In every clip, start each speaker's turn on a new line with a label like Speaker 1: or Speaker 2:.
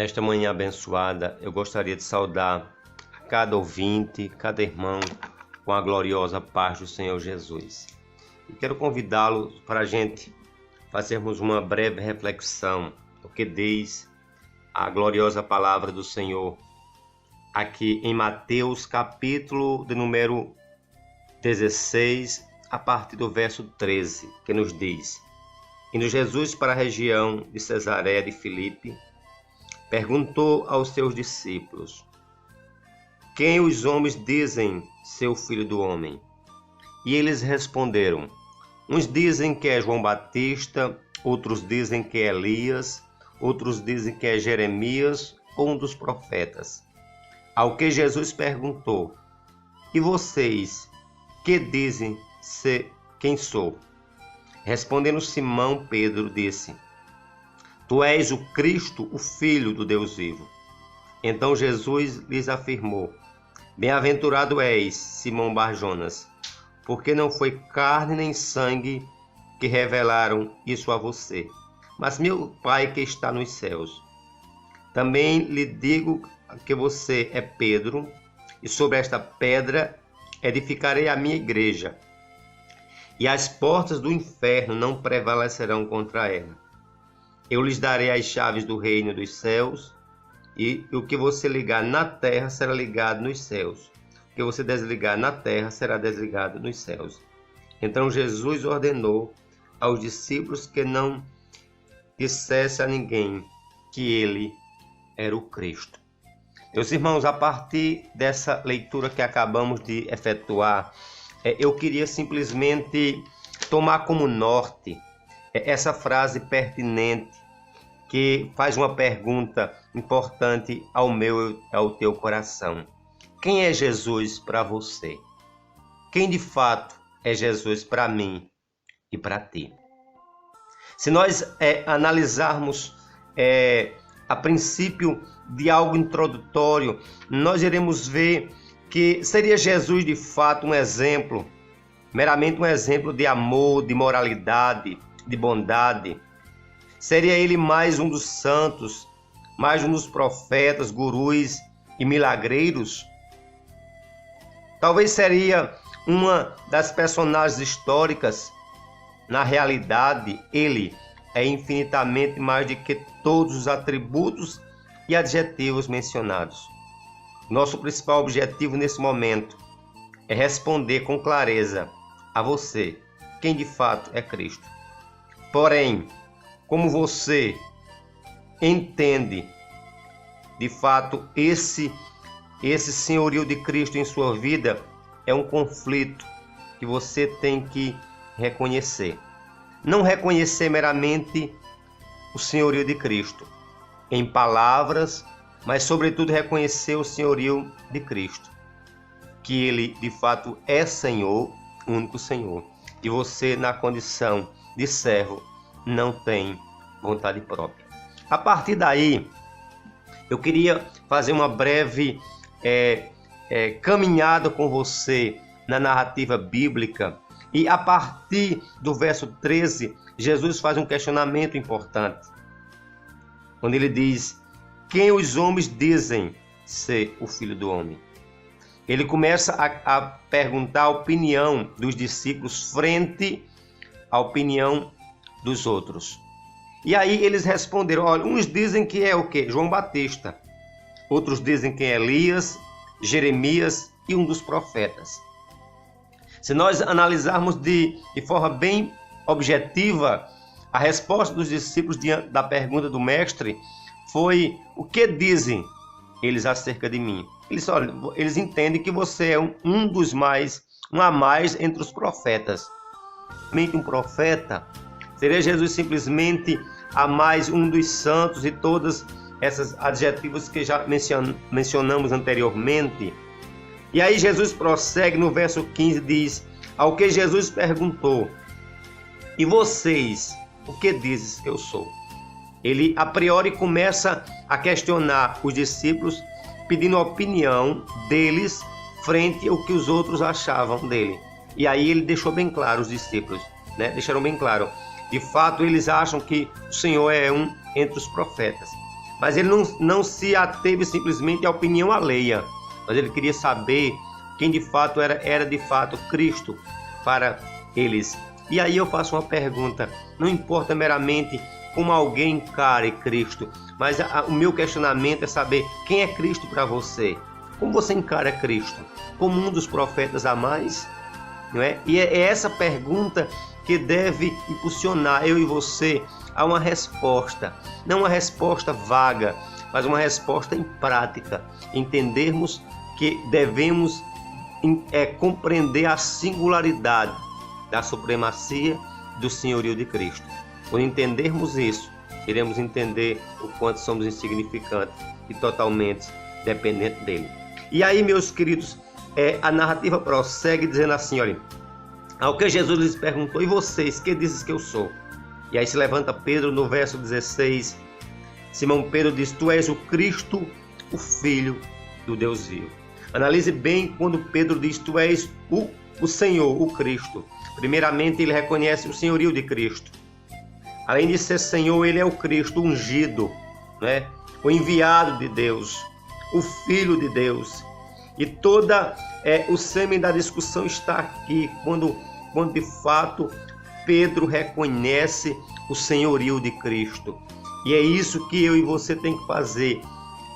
Speaker 1: Nesta manhã abençoada, eu gostaria de saudar a cada ouvinte, cada irmão, com a gloriosa paz do Senhor Jesus. E quero convidá-lo para a gente fazermos uma breve reflexão do que diz a gloriosa palavra do Senhor aqui em Mateus, capítulo de número 16, a partir do verso 13, que nos diz: Indo Jesus para a região de Cesareia de Filipe, perguntou aos seus discípulos: Quem os homens dizem ser o Filho do Homem? E eles responderam: Uns dizem que é João Batista, outros dizem que é Elias, outros dizem que é Jeremias ou um dos profetas. Ao que Jesus perguntou: E vocês, que dizem ser quem sou? Respondendo Simão Pedro, disse: Tu és o Cristo, o Filho do Deus vivo. Então Jesus lhes afirmou: Bem-aventurado és, Simão Bar-Jonas, porque não foi carne nem sangue que revelaram isso a você, mas meu Pai que está nos céus. Também lhe digo que você é Pedro, e sobre esta pedra edificarei a minha igreja, e as portas do inferno não prevalecerão contra ela. Eu lhes darei as chaves do reino dos céus, e o que você ligar na terra será ligado nos céus. O que você desligar na terra será desligado nos céus. Então Jesus ordenou aos discípulos que não dissesse a ninguém que ele era o Cristo. Meus irmãos, a partir dessa leitura que acabamos de efetuar, eu queria simplesmente tomar como norte essa frase pertinente que faz uma pergunta importante ao meu e ao teu coração. Quem é Jesus para você? Quem de fato é Jesus para mim e para ti? Se nós analisarmos a princípio de algo introdutório, nós iremos ver que seria Jesus de fato um exemplo, meramente um exemplo de amor, de moralidade, de bondade. Seria ele mais um dos santos, mais um dos profetas, gurus e milagreiros? Talvez seria uma das personagens históricas. Na realidade, ele é infinitamente mais do que todos os atributos e adjetivos mencionados. Nosso principal objetivo nesse momento é responder com clareza a você quem de fato é Cristo. Porém, como você entende de fato esse senhorio de Cristo em sua vida, é um conflito que você tem que reconhecer. Não reconhecer meramente o senhorio de Cristo em palavras, mas sobretudo reconhecer o senhorio de Cristo, que ele de fato é Senhor, único Senhor, e você na condição de servo não tem vontade própria. A partir daí, eu queria fazer uma breve caminhada com você na narrativa bíblica, e a partir do verso 13, Jesus faz um questionamento importante, quando ele diz: Quem os homens dizem ser o Filho do Homem? Ele começa a perguntar a opinião dos discípulos frente à opinião dos outros. E aí eles responderam: olha, uns dizem que é o quê? João Batista. Outros dizem que é Elias, Jeremias e um dos profetas. Se nós analisarmos de forma bem objetiva, a resposta dos discípulos diante da pergunta do mestre foi: o que dizem eles acerca de mim? Eles entendem que você é um dos mais, um a mais entre os profetas. Um profeta? Seria Jesus simplesmente a mais um dos santos e todas essas adjetivos que já mencionamos anteriormente? E aí Jesus prossegue no verso 15, diz: Ao que Jesus perguntou: E vocês, o que dizes que eu sou? Ele a priori começa a questionar os discípulos, pedindo a opinião deles frente ao que os outros achavam dele. E aí ele deixou bem claro, os discípulos, deixaram bem claro. De fato, eles acham que o Senhor é um entre os profetas. Mas ele não se ateve simplesmente à opinião alheia, mas ele queria saber quem de fato era de fato Cristo para eles. E aí eu faço uma pergunta: não importa meramente como alguém encare Cristo, mas o meu questionamento é saber quem é Cristo para você. Como você encara Cristo? Como um dos profetas a mais? Não é? E é essa pergunta que deve impulsionar eu e você a uma resposta, não uma resposta vaga, mas uma resposta em prática. Entendermos que devemos compreender a singularidade da supremacia do senhorio de Cristo. Quando entendermos isso, iremos entender o quanto somos insignificantes e totalmente dependentes dele. E aí, meus queridos, a narrativa prossegue dizendo assim, olha: ao que Jesus lhes perguntou: e vocês, que dizes que eu sou? E aí se levanta Pedro no verso 16. Simão Pedro diz: tu és o Cristo, o Filho do Deus vivo. Analise bem quando Pedro diz: tu és o Senhor, o Cristo. Primeiramente, ele reconhece o senhorio de Cristo. Além de ser Senhor, ele é o Cristo ungido, né? O enviado de Deus, o Filho de Deus. E toda o sêmen da discussão está aqui, quando de fato Pedro reconhece o senhorio de Cristo. E é isso que eu e você tem que fazer: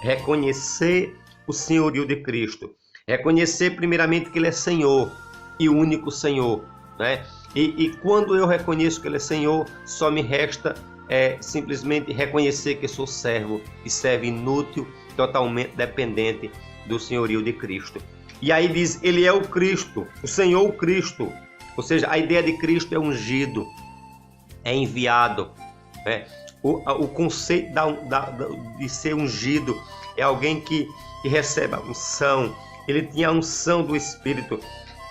Speaker 1: reconhecer o senhorio de Cristo. Reconhecer primeiramente que ele é Senhor e o único Senhor, né? E quando eu reconheço que ele é Senhor, só me resta simplesmente reconhecer que sou servo e servo inútil, totalmente dependente do senhorio de Cristo. E aí diz: ele é o Cristo, o Senhor, o Cristo. Ou seja, a ideia de Cristo é ungido, é enviado, né? O conceito de ser ungido é alguém que recebe a unção. Ele tinha a unção do Espírito,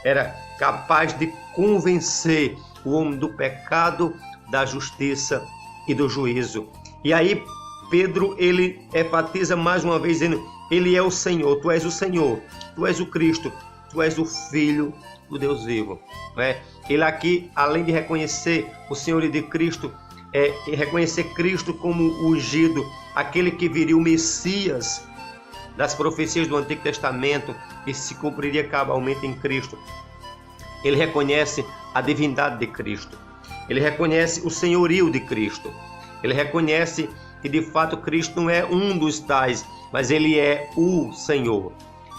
Speaker 1: era capaz de convencer o homem do pecado, da justiça e do juízo. E aí Pedro, ele enfatiza mais uma vez dizendo: ele é o Senhor, tu és o Senhor, tu és o Cristo, tu és o Filho do Deus vivo. Né? Ele aqui, além de reconhecer o senhorio de Cristo, reconhecer Cristo como o ungido, aquele que viria, o Messias das profecias do Antigo Testamento, e se cumpriria cabalmente em Cristo. Ele reconhece a divindade de Cristo. Ele reconhece o senhorio de Cristo. Ele reconhece que de fato Cristo não é um dos tais, mas ele é o Senhor.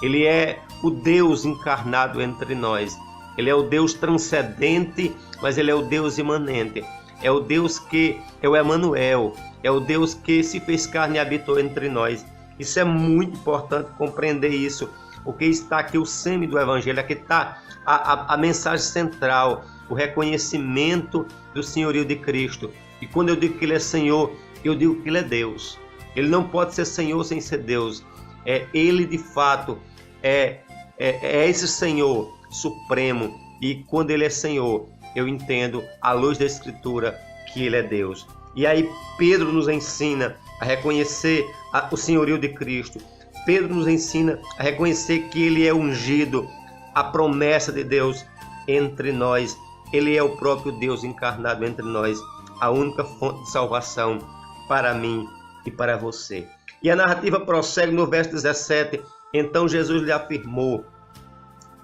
Speaker 1: Ele é o Deus encarnado entre nós. Ele é o Deus transcendente, mas ele é o Deus imanente. É o Deus que é o Emanuel. É o Deus que se fez carne e habitou entre nós. Isso é muito importante compreender isso, porque está aqui o sêmen do Evangelho, aqui está a mensagem central, o reconhecimento do senhorio de Cristo. E quando eu digo que ele é Senhor, eu digo que ele é Deus. Ele não pode ser Senhor sem ser Deus. Ele de fato é esse Senhor supremo. E quando ele é Senhor, eu entendo, à luz da Escritura, que ele é Deus. E aí Pedro nos ensina a reconhecer o senhorio de Cristo. Pedro nos ensina a reconhecer que ele é ungido, a promessa de Deus entre nós. Ele é o próprio Deus encarnado entre nós, a única fonte de salvação para mim e para você. E a narrativa prossegue no verso 17. Então Jesus lhe afirmou: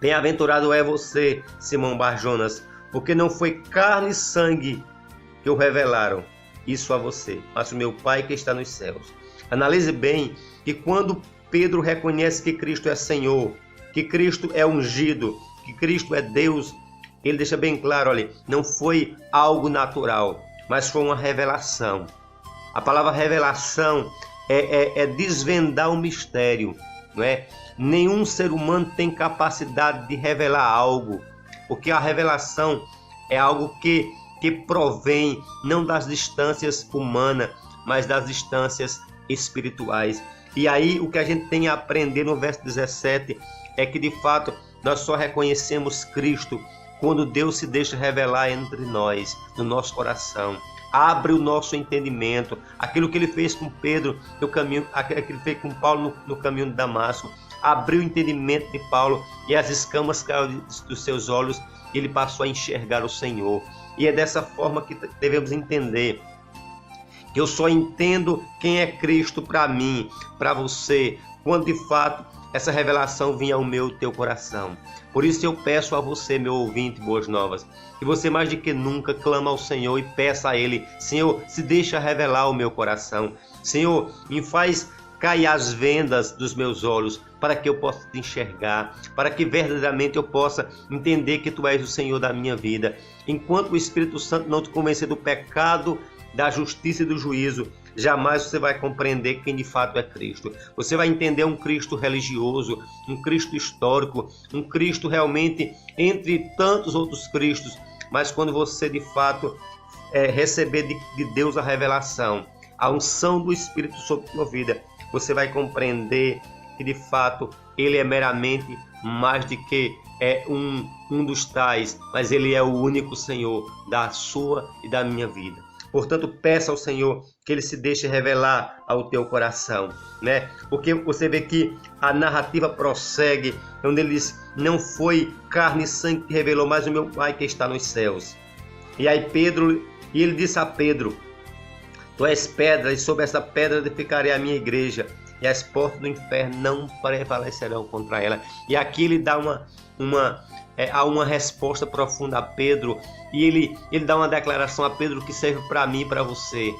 Speaker 1: bem-aventurado é você, Simão Bar-Jonas, porque não foi carne e sangue que o revelaram isso a você, mas o meu Pai que está nos céus. Analise bem que quando Pedro reconhece que Cristo é Senhor, que Cristo é ungido, que Cristo é Deus, ele deixa bem claro, olha, não foi algo natural, mas foi uma revelação. A palavra revelação é desvendar um mistério, não é? Nenhum ser humano tem capacidade de revelar algo, porque a revelação é algo que provém não das distâncias humanas, mas das distâncias espirituais. E aí o que a gente tem a aprender no verso 17 é que de fato nós só reconhecemos Cristo quando Deus se deixa revelar entre nós, no nosso coração. Abre o nosso entendimento. Aquilo que ele fez com Pedro no caminho, aquilo que ele fez com Paulo no caminho de Damasco, abriu o entendimento de Paulo e as escamas caíram dos seus olhos e ele passou a enxergar o Senhor. E é dessa forma que devemos entender Eu só entendo quem é Cristo para mim, para você, quando de fato essa revelação vinha ao teu coração. Por isso eu peço a você, meu ouvinte, boas novas, que você mais do que nunca clama ao Senhor e peça a Ele: Senhor, se deixa revelar o meu coração. Senhor, me faz cair as vendas dos meus olhos, para que eu possa te enxergar, para que verdadeiramente eu possa entender que Tu és o Senhor da minha vida. Enquanto o Espírito Santo não te convencer do pecado, da justiça e do juízo, jamais você vai compreender quem de fato é Cristo. Você vai entender um Cristo religioso, um Cristo histórico, um Cristo realmente entre tantos outros Cristos. Mas quando você de fato receber de Deus a revelação, a unção do Espírito sobre a sua vida, você vai compreender que de fato Ele é meramente mais do que um dos tais, mas Ele é o único Senhor da sua e da minha vida. Portanto, peça ao Senhor que Ele se deixe revelar ao teu coração, né? Porque você vê que a narrativa prossegue, onde ele diz: não foi carne e sangue que revelou, mas o meu Pai que está nos céus. E aí ele disse a Pedro: Tu és pedra, e sobre essa pedra edificarei a minha igreja, e as portas do inferno não prevalecerão contra ela. E aqui ele dá há uma resposta profunda a Pedro, e ele dá uma declaração a Pedro que serve para mim e para você.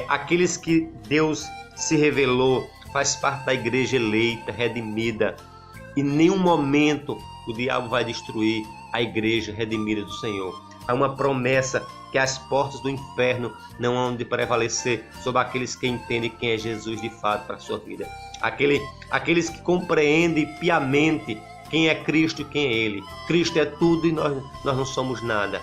Speaker 1: Aqueles que Deus se revelou faz parte da igreja eleita, redimida, e em nenhum momento o diabo vai destruir a igreja redimida do Senhor. Há uma promessa que as portas do inferno não hão de prevalecer sobre aqueles que entendem quem é Jesus de fato para a sua vida. Aqueles que compreendem piamente quem é Cristo e quem é Ele. Cristo é tudo e nós não somos nada.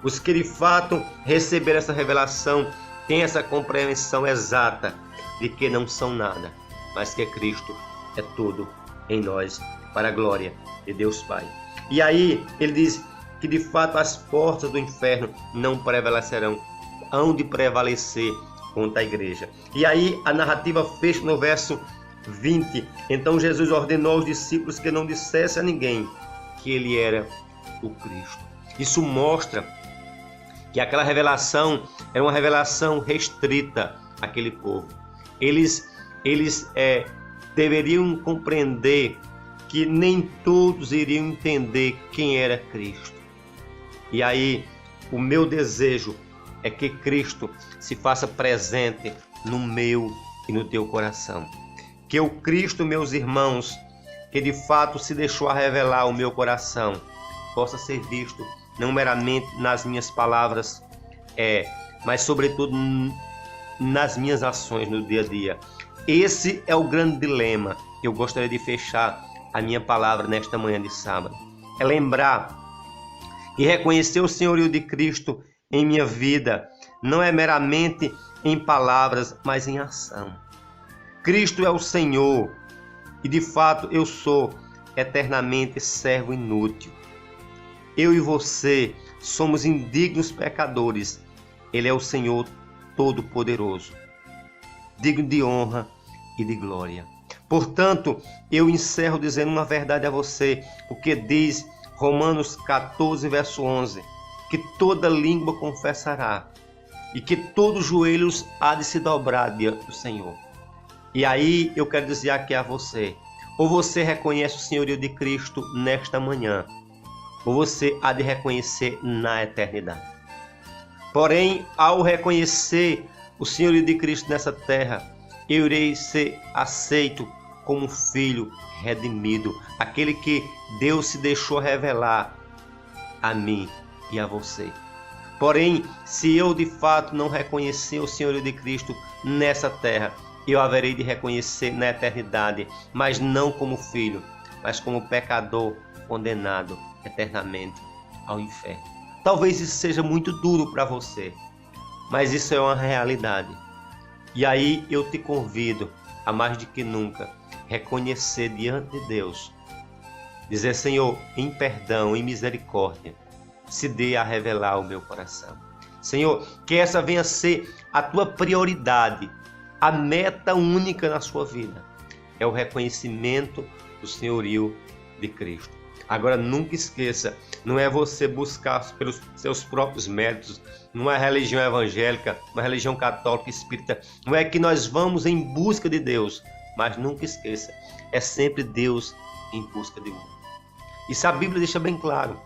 Speaker 1: Os que de fato receberam essa revelação têm essa compreensão exata de que não são nada, mas que Cristo é tudo em nós, para a glória de Deus Pai. E aí ele diz que de fato as portas do inferno não prevalecerão, hão de prevalecer contra a igreja. E aí a narrativa fecha no verso 20. Então Jesus ordenou aos discípulos que não dissesse a ninguém que ele era o Cristo. Isso mostra que aquela revelação era uma revelação restrita àquele povo. Eles deveriam compreender que nem todos iriam entender quem era Cristo. E aí o meu desejo é que Cristo se faça presente no meu e no teu coração. Que o Cristo, meus irmãos, que de fato se deixou a revelar ao meu coração, possa ser visto não meramente nas minhas palavras, mas sobretudo nas minhas ações no dia a dia. Esse é o grande dilema. Eu gostaria de fechar a minha palavra nesta manhã de sábado. É lembrar e reconhecer o senhorio de Cristo em minha vida, não é meramente em palavras, mas em ação. Cristo é o Senhor e de fato eu sou eternamente servo inútil. Eu e você somos indignos pecadores. Ele é o Senhor Todo-Poderoso, digno de honra e de glória. Portanto, eu encerro dizendo uma verdade a você, o que diz Romanos 14, verso 11, que toda língua confessará e que todos os joelhos há de se dobrar diante do Senhor. E aí eu quero dizer aqui a você, ou você reconhece o senhorio de Cristo nesta manhã, ou você há de reconhecer na eternidade. Porém, ao reconhecer o senhorio de Cristo nessa terra, eu irei ser aceito como filho redimido, aquele que Deus se deixou revelar a mim e a você. Porém, se eu de fato não reconhecer o senhorio de Cristo nessa terra, eu haverei de reconhecer na eternidade, mas não como filho, mas como pecador condenado eternamente ao inferno. Talvez isso seja muito duro para você, mas isso é uma realidade. E aí eu te convido a mais do que nunca reconhecer diante de Deus, dizer: Senhor, em perdão, em misericórdia, se dê a revelar o meu coração. Senhor, que essa venha a ser a tua prioridade, a meta única na sua vida, é o reconhecimento do senhorio de Cristo. Agora nunca esqueça, não é você buscar pelos seus próprios méritos, não é religião evangélica, uma religião católica espírita, não é que nós vamos em busca de Deus, mas nunca esqueça, é sempre Deus em busca de mim. Isso a Bíblia deixa bem claro.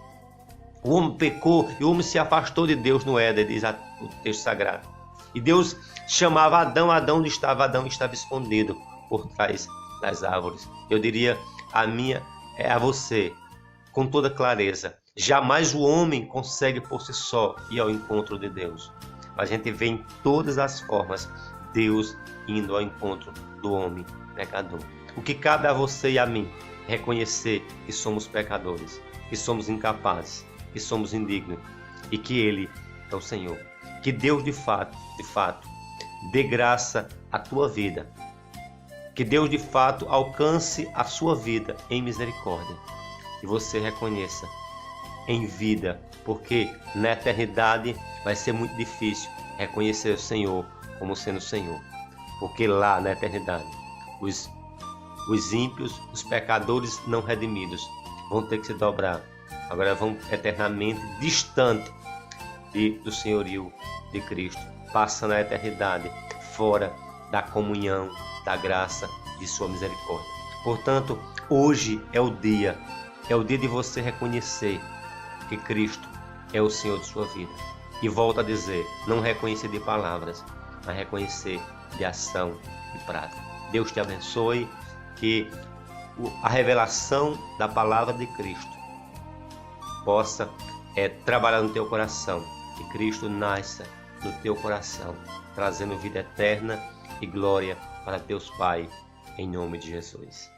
Speaker 1: O homem pecou e o homem se afastou de Deus no Éden, diz o texto sagrado. E Deus chamava Adão, Adão onde estava? Adão estava escondido por trás das árvores. Eu diria a você, com toda clareza, jamais o homem consegue por si só ir ao encontro de Deus. A gente vê em todas as formas Deus indo ao encontro do homem pecador. O que cabe a você e a mim é reconhecer que somos pecadores, que somos incapazes, que somos indignos e que Ele é o Senhor. Que Deus de fato, dê graça à tua vida. Que Deus de fato alcance a sua vida em misericórdia. E você reconheça em vida, porque na eternidade vai ser muito difícil reconhecer o Senhor como sendo o Senhor. Porque lá na eternidade, os ímpios, os pecadores não redimidos vão ter que se dobrar. Agora vão eternamente distante do senhorio de Cristo, passando a eternidade fora da comunhão, da graça, de sua misericórdia. Portanto, hoje é o dia de você reconhecer que Cristo é o Senhor de sua vida. E volto a dizer, não reconhecer de palavras, mas reconhecer de ação e prática. Deus te abençoe, que a revelação da palavra de Cristo possa trabalhar no teu coração, que Cristo nasça no teu coração, trazendo vida eterna e glória para Deus Pai, em nome de Jesus.